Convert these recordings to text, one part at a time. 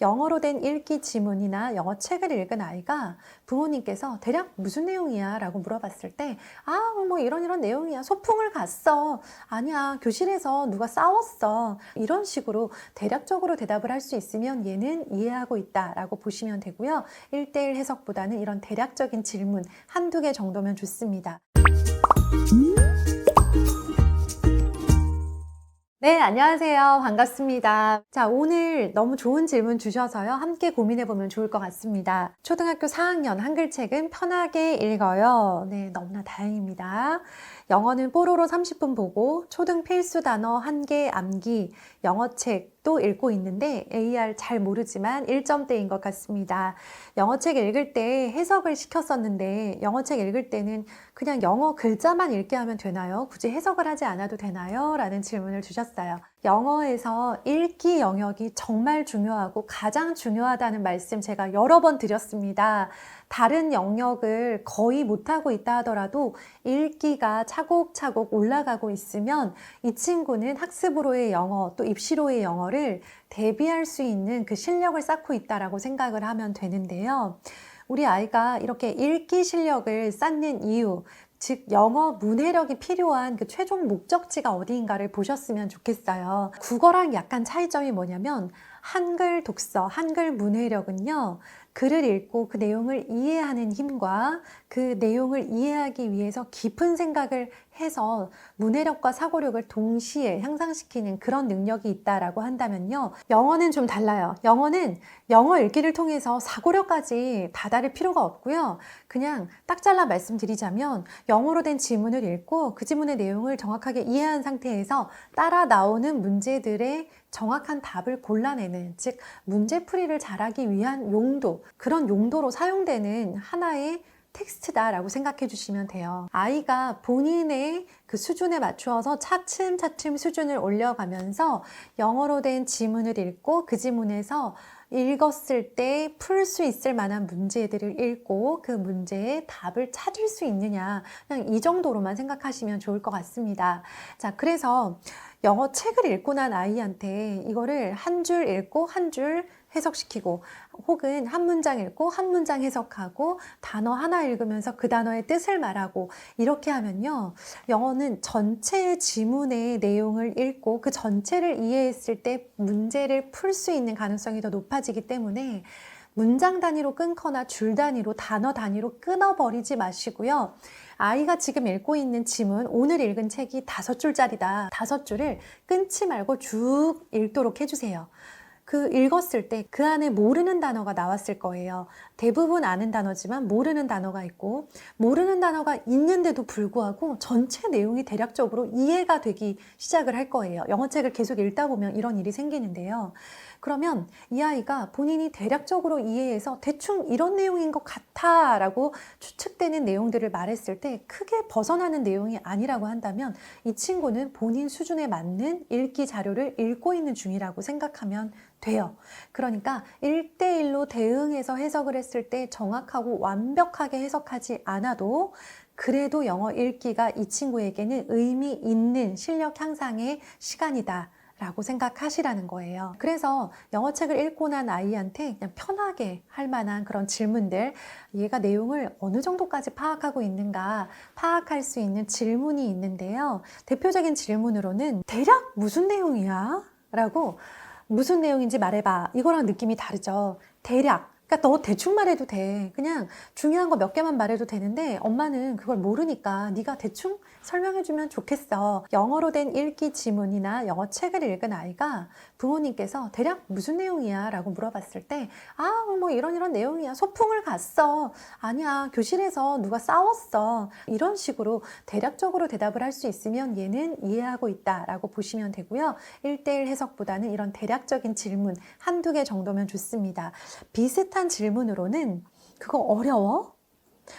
영어로 된 읽기 지문이나 영어 책을 읽은 아이가 부모님께서 대략 무슨 내용이야? 라고 물어봤을 때, 뭐 이런 내용이야. 소풍을 갔어. 아니야. 교실에서 누가 싸웠어. 이런 식으로 대략적으로 대답을 할 수 있으면 얘는 이해하고 있다 라고 보시면 되고요. 1:1 해석보다는 이런 대략적인 질문 한두 개 정도면 좋습니다. 네, 안녕하세요. 반갑습니다. 자, 오늘 너무 좋은 질문 주셔서요. 함께 고민해보면 좋을 것 같습니다. 초등학교 4학년 한글책은 편하게 읽어요. 네, 너무나 다행입니다. 영어는 뽀로로 30분 보고 초등 필수 단어 1개 암기, 영어책도 읽고 있는데 AR 잘 모르지만 1점대인 것 같습니다. 영어책 읽을 때 해석을 시켰었는데 영어책 읽을 때는 그냥 영어 글자만 읽게 하면 되나요? 굳이 해석을 하지 않아도 되나요? 라는 질문을 주셨어요. 영어에서 읽기 영역이 정말 중요하고 가장 중요하다는 말씀 제가 여러 번 드렸습니다. 다른 영역을 거의 못하고 있다 하더라도 읽기가 차곡차곡 올라가고 있으면 이 친구는 학습으로의 영어 또 입시로의 영어를 대비할 수 있는 그 실력을 쌓고 있다라고 생각을 하면 되는데요. 우리 아이가 이렇게 읽기 실력을 쌓는 이유, 즉 영어 문해력이 필요한 그 최종 목적지가 어디인가를 보셨으면 좋겠어요. 국어랑 약간 차이점이 뭐냐면 한글 독서, 한글 문해력은요. 글을 읽고 그 내용을 이해하는 힘과 그 내용을 이해하기 위해서 깊은 생각을 해서 문해력과 사고력을 동시에 향상시키는 그런 능력이 있다라고 한다면요. 영어는 좀 달라요. 영어는 영어 읽기를 통해서 사고력까지 다다를 필요가 없고요. 그냥 딱 잘라 말씀드리자면 영어로 된 지문을 읽고 그 지문의 내용을 정확하게 이해한 상태에서 따라 나오는 문제들의 정확한 답을 골라내는, 즉 문제풀이를 잘하기 위한 용도, 그런 용도로 사용되는 하나의 텍스트다라고 생각해 주시면 돼요. 아이가 본인의 그 수준에 맞추어서 차츰차츰 수준을 올려가면서 영어로 된 지문을 읽고 그 지문에서 읽었을 때 풀 수 있을 만한 문제들을 읽고 그 문제의 답을 찾을 수 있느냐, 그냥 이 정도로만 생각하시면 좋을 것 같습니다. 자, 그래서 영어 책을 읽고 난 아이한테 이거를 한 줄 읽고 한 줄 해석시키고 혹은 한 문장 읽고 한 문장 해석하고 단어 하나 읽으면서 그 단어의 뜻을 말하고 이렇게 하면요. 영어는 전체의 지문의 내용을 읽고 그 전체를 이해했을 때 문제를 풀 수 있는 가능성이 더 높아지기 때문에 문장 단위로 끊거나 줄 단위로 단어 단위로 끊어버리지 마시고요. 아이가 지금 읽고 있는 지문, 오늘 읽은 책이 5줄짜리다. 5줄을 끊지 말고 쭉 읽도록 해주세요. 그 읽었을 때 그 안에 모르는 단어가 나왔을 거예요. 대부분 아는 단어지만 모르는 단어가 있고 모르는 단어가 있는데도 불구하고 전체 내용이 대략적으로 이해가 되기 시작을 할 거예요. 영어책을 계속 읽다 보면 이런 일이 생기는데요. 그러면 이 아이가 본인이 대략적으로 이해해서 대충 이런 내용인 것 같아 라고 추측되는 내용들을 말했을 때 크게 벗어나는 내용이 아니라고 한다면 이 친구는 본인 수준에 맞는 읽기 자료를 읽고 있는 중이라고 생각하면 돼요. 그러니까 1:1로 대응해서 해석을 했을 때 정확하고 완벽하게 해석하지 않아도 그래도 영어 읽기가 이 친구에게는 의미 있는 실력 향상의 시간이다 라고 생각하시라는 거예요. 그래서 영어책을 읽고 난 아이한테 그냥 편하게 할 만한 그런 질문들, 얘가 내용을 어느 정도까지 파악하고 있는가 파악할 수 있는 질문이 있는데요. 대표적인 질문으로는 대략 무슨 내용이야? 라고 무슨 내용인지 말해봐. 이거랑 느낌이 다르죠. 대략. 그러니까 너 대충 말해도 돼. 그냥 중요한 거 몇 개만 말해도 되는데 엄마는 그걸 모르니까 네가 대충 설명해주면 좋겠어. 영어로 된 읽기 지문이나 영어 책을 읽은 아이가 부모님께서 대략 무슨 내용이야? 라고 물어봤을 때 뭐 이런 내용이야. 소풍을 갔어. 아니야. 교실에서 누가 싸웠어. 이런 식으로 대략적으로 대답을 할 수 있으면 얘는 이해하고 있다 라고 보시면 되고요. 1:1 해석보다는 이런 대략적인 질문 한두 개 정도면 좋습니다. 비슷한 질문으로는 그거 어려워?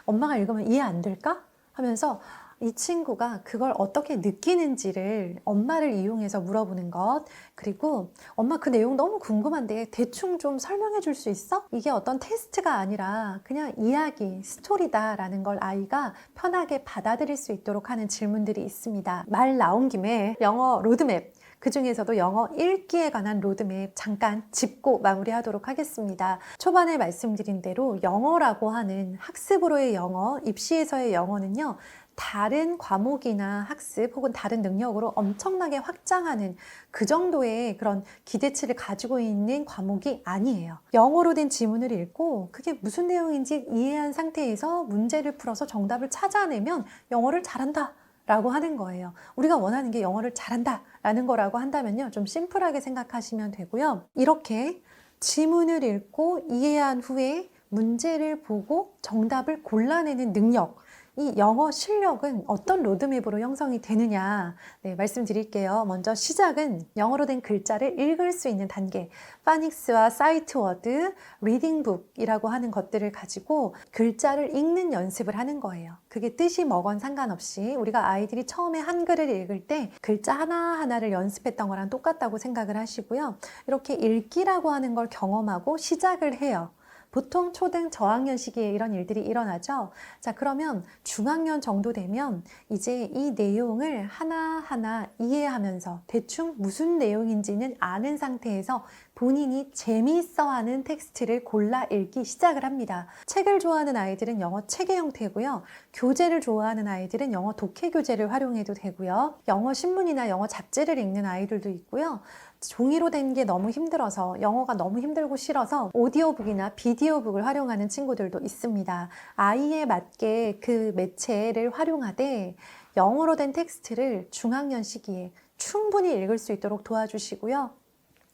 엄마가 읽으면 이해 안 될까? 하면서 이 친구가 그걸 어떻게 느끼는지를 엄마를 이용해서 물어보는 것, 그리고 엄마 그 내용 너무 궁금한데 대충 좀 설명해 줄 수 있어? 이게 어떤 테스트가 아니라 그냥 이야기, 스토리다라는 걸 아이가 편하게 받아들일 수 있도록 하는 질문들이 있습니다. 말 나온 김에 영어 로드맵, 그 중에서도 영어 읽기에 관한 로드맵 잠깐 짚고 마무리하도록 하겠습니다. 초반에 말씀드린 대로 영어라고 하는 학습으로의 영어, 입시에서의 영어는요, 다른 과목이나 학습 혹은 다른 능력으로 엄청나게 확장하는 그 정도의 그런 기대치를 가지고 있는 과목이 아니에요. 영어로 된 지문을 읽고 그게 무슨 내용인지 이해한 상태에서 문제를 풀어서 정답을 찾아내면 영어를 잘한다 라고 하는 거예요. 우리가 원하는 게 영어를 잘한다 라는 거라고 한다면요, 좀 심플하게 생각하시면 되고요. 이렇게 지문을 읽고 이해한 후에 문제를 보고 정답을 골라내는 능력, 이 영어 실력은 어떤 로드맵으로 형성이 되느냐, 네, 말씀드릴게요. 먼저 시작은 영어로 된 글자를 읽을 수 있는 단계, 파닉스와 사이트워드, 리딩북이라고 하는 것들을 가지고 글자를 읽는 연습을 하는 거예요. 그게 뜻이 뭐건 상관없이 우리가 아이들이 처음에 한글을 읽을 때 글자 하나하나를 연습했던 거랑 똑같다고 생각을 하시고요. 이렇게 읽기라고 하는 걸 경험하고 시작을 해요. 보통 초등 저학년 시기에 이런 일들이 일어나죠. 자, 그러면 중학년 정도 되면 이제 이 내용을 하나하나 이해하면서 대충 무슨 내용인지는 아는 상태에서 본인이 재미있어하는 텍스트를 골라 읽기 시작을 합니다. 책을 좋아하는 아이들은 영어 책의 형태고요. 교재를 좋아하는 아이들은 영어 독해 교재를 활용해도 되고요. 영어 신문이나 영어 잡지를 읽는 아이들도 있고요. 종이로 된 게 너무 힘들어서, 영어가 너무 힘들고 싫어서 오디오북이나 비디오북을 활용하는 친구들도 있습니다. 아이에 맞게 그 매체를 활용하되 영어로 된 텍스트를 중학년 시기에 충분히 읽을 수 있도록 도와주시고요.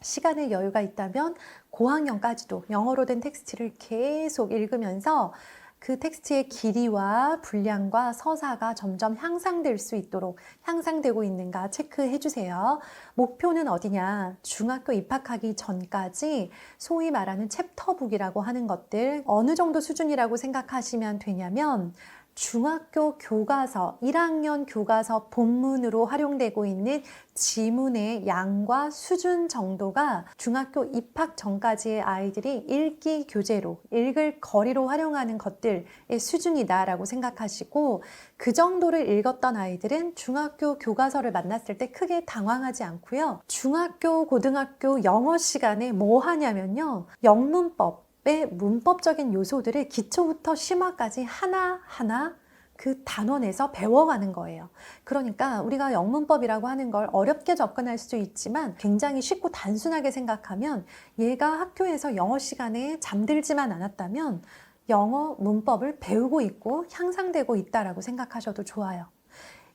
시간의 여유가 있다면 고학년까지도 영어로 된 텍스트를 계속 읽으면서 그 텍스트의 길이와 분량과 서사가 점점 향상될 수 있도록 향상되고 있는가 체크해 주세요. 목표는 어디냐? 중학교 입학하기 전까지 소위 말하는 챕터북이라고 하는 것들 어느 정도 수준이라고 생각하시면 되냐면 중학교 교과서, 1학년 교과서 본문으로 활용되고 있는 지문의 양과 수준 정도가 중학교 입학 전까지의 아이들이 읽기 교재로, 읽을 거리로 활용하는 것들의 수준이다라고 생각하시고, 그 정도를 읽었던 아이들은 중학교 교과서를 만났을 때 크게 당황하지 않고요. 중학교, 고등학교 영어 시간에 뭐 하냐면요, 영문법, 문법적인 요소들을 기초부터 심화까지 하나하나 그 단원에서 배워가는 거예요. 그러니까 우리가 영문법이라고 하는 걸 어렵게 접근할 수도 있지만 굉장히 쉽고 단순하게 생각하면 얘가 학교에서 영어 시간에 잠들지만 않았다면 영어 문법을 배우고 있고 향상되고 있다라고 생각하셔도 좋아요.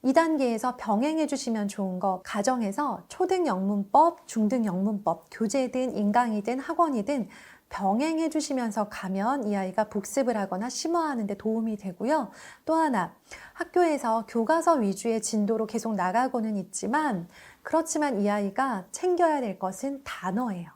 2단계에서 병행해 주시면 좋은 거, 가정에서 초등 영문법, 중등 영문법, 교재든 인강이든 학원이든 병행해 주시면서 가면 이 아이가 복습을 하거나 심화하는 데 도움이 되고요. 또 하나, 학교에서 교과서 위주의 진도로 계속 나가고는 있지만 그렇지만 이 아이가 챙겨야 될 것은 단어예요.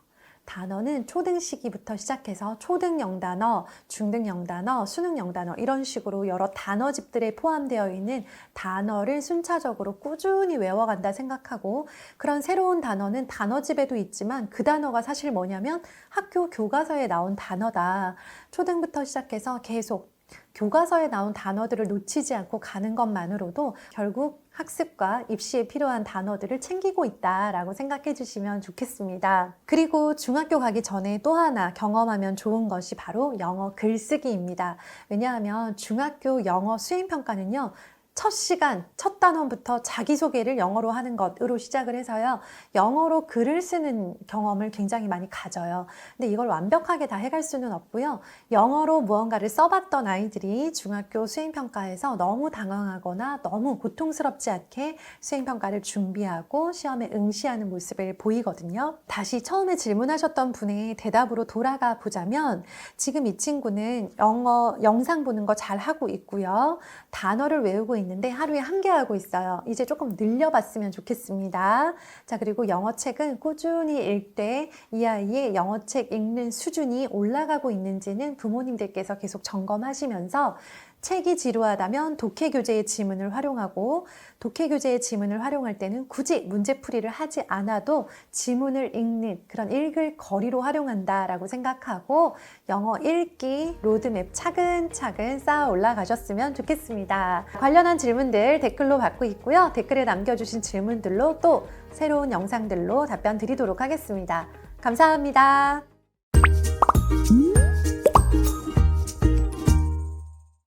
단어는 초등 시기부터 시작해서 초등 영단어, 중등 영단어, 수능 영단어 이런 식으로 여러 단어집들에 포함되어 있는 단어를 순차적으로 꾸준히 외워간다 생각하고, 그런 새로운 단어는 단어집에도 있지만 그 단어가 사실 뭐냐면 학교 교과서에 나온 단어다. 초등부터 시작해서 계속 교과서에 나온 단어들을 놓치지 않고 가는 것만으로도 결국 학습과 입시에 필요한 단어들을 챙기고 있다라고 생각해 주시면 좋겠습니다. 그리고 중학교 가기 전에 또 하나 경험하면 좋은 것이 바로 영어 글쓰기입니다. 왜냐하면 중학교 영어 수행평가는요, 첫 시간, 첫 단원부터 자기소개를 영어로 하는 것으로 시작을 해서요, 영어로 글을 쓰는 경험을 굉장히 많이 가져요. 근데 이걸 완벽하게 다 해갈 수는 없고요. 영어로 무언가를 써봤던 아이들이 중학교 수행평가에서 너무 당황하거나 너무 고통스럽지 않게 수행평가를 준비하고 시험에 응시하는 모습을 보이거든요. 다시 처음에 질문하셨던 분의 대답으로 돌아가 보자면, 지금 이 친구는 영어 영상 보는 거 잘 하고 있고요. 단어를 외우고 있는데 하루에 1개 하고 있어요. 이제 조금 늘려봤으면 좋겠습니다. 자, 그리고 영어책은 꾸준히 읽되 이 아이의 영어책 읽는 수준이 올라가고 있는지는 부모님들께서 계속 점검하시면서 책이 지루하다면 독해교재의 지문을 활용하고 독해교재의 지문을 활용할 때는 굳이 문제풀이를 하지 않아도 지문을 읽는 그런 읽을 거리로 활용한다라고 생각하고 영어 읽기 로드맵 차근차근 쌓아 올라가셨으면 좋겠습니다. 관련한 질문들 댓글로 받고 있고요. 댓글에 남겨주신 질문들로 또 새로운 영상들로 답변 드리도록 하겠습니다. 감사합니다.